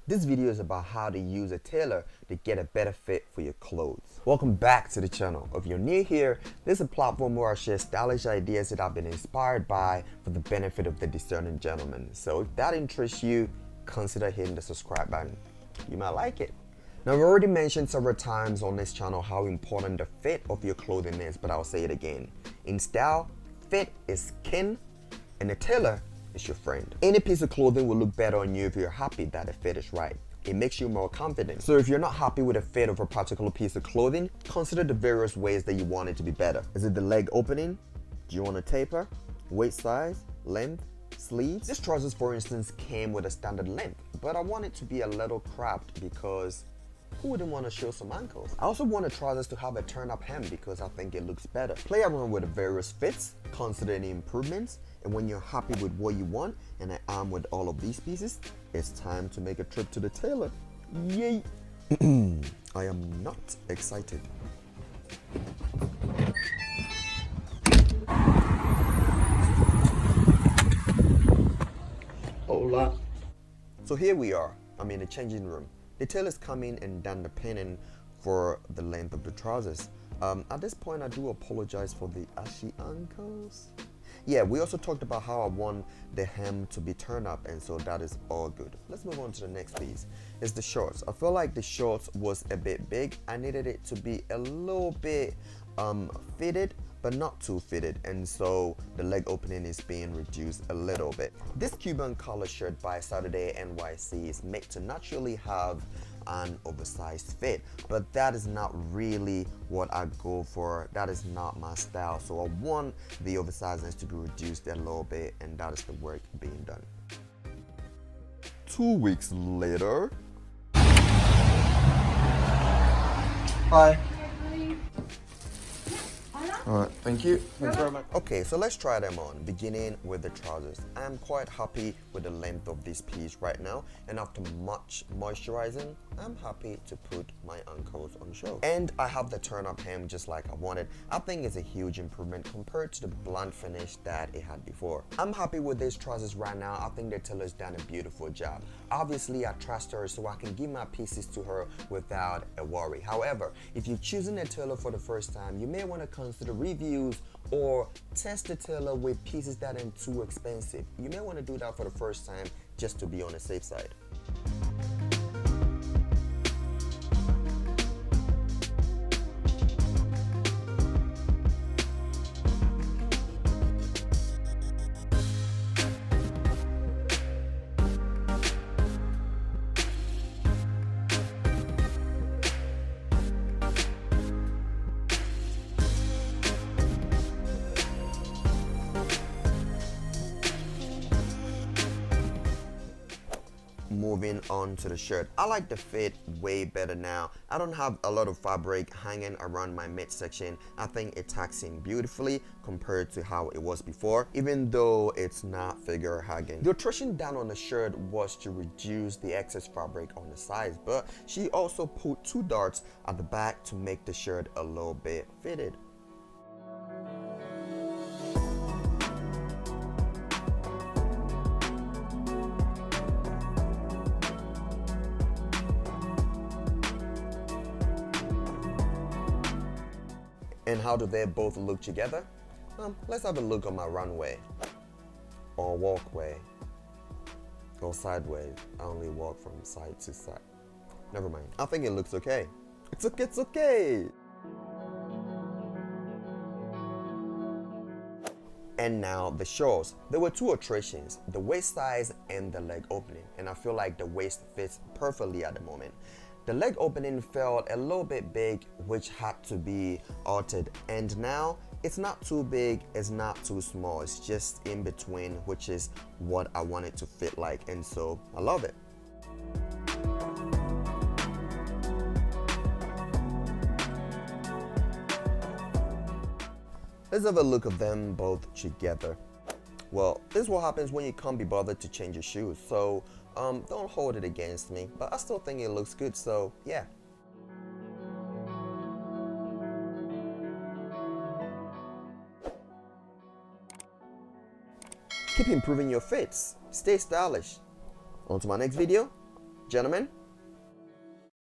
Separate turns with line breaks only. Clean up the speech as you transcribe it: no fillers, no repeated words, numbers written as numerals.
This video is about how to use a tailor to get a better fit for your clothes. Welcome back to the channel. If you're new here, this is a platform where I share stylish ideas that I've been inspired by for the benefit of the discerning gentleman. So if that interests you, consider hitting the subscribe button. You might like it. Now, I've already mentioned several times on this channel how important the fit of your clothing is, but I'll say it again. In style, fit is kin, and the tailor is your friend. Any piece of clothing will look better on you if you're happy that the fit is right. It makes you more confident. So if you're not happy with the fit of a particular piece of clothing, consider the various ways that you want it to be better. Is it the leg opening? Do you want a taper? Waist size? Length? Sleeves? This trousers, for instance, came with a standard length, but I want it to be a little cropped because who wouldn't want to show some ankles? I also want the trousers to have a turn-up hem because I think it looks better. Play around with the various fits, consider any improvements, and when you're happy with what you want, and I am with all of these pieces, it's time to make a trip to the tailor. Yay! I am not excited. Hola. So here we are. I'm in the changing room. The tailor's coming and done the pinning for the length of the trousers. At this point, I do apologize for the ashy ankles. Yeah, we also talked about how I want the hem to be turned up, and so that is all good. Let's move on to the next piece. It's the shorts. I feel like the shorts was a bit big. I needed it to be a little bit fitted, but not too fitted, and so the leg opening is being reduced a little bit. This Cuban collar shirt by Saturday NYC is made to naturally have an oversized fit, but that is not really what I go for. That is not my style, so I want the oversizedness to be reduced a little bit, and that is the work being done. 2 weeks later. Hi. Alright, thank you. Thanks very much. Okay, so let's try them on, beginning with the trousers. I'm quite happy with the length of this piece right now, and after much moisturizing, I'm happy to put my ankles on show. And I have the turn-up hem just like I wanted. I think it's a huge improvement compared to the blunt finish that it had before. I'm happy with these trousers right now. I think the tailor's done a beautiful job. Obviously, I trust her, so I can give my pieces to her without a worry. However, if you're choosing a tailor for the first time, you may want to consider reviews or test the tailor with pieces that aren't too expensive. You may want to do that for the first time just to be on the safe side. Moving on to the shirt. I like the fit way better now. I don't have a lot of fabric hanging around my midsection. I think it tucks in beautifully compared to how it was before, even though it's not figure hugging. The alteration down on the shirt was to reduce the excess fabric on the sides, but she also put 2 darts at the back to make the shirt a little bit fitted. And how do they both look together? Let's have a look on my runway, or walkway, or sideways. I only walk from side to side. Never mind. I think it looks okay. It's okay, it's okay. And now the shorts. There were 2 alterations, the waist size and the leg opening, and I feel like the waist fits perfectly at the moment. The leg opening felt a little bit big, which had to be altered, and now it's not too big, it's not too small, it's just in between, which is what I want it to fit like, and so I love it. Let's have a look at them both together. Well, this is what happens when you can't be bothered to change your shoes, so don't hold it against me, but I still think it looks good, so yeah. Keep improving your fits, stay stylish. On to my next video. Gentlemen,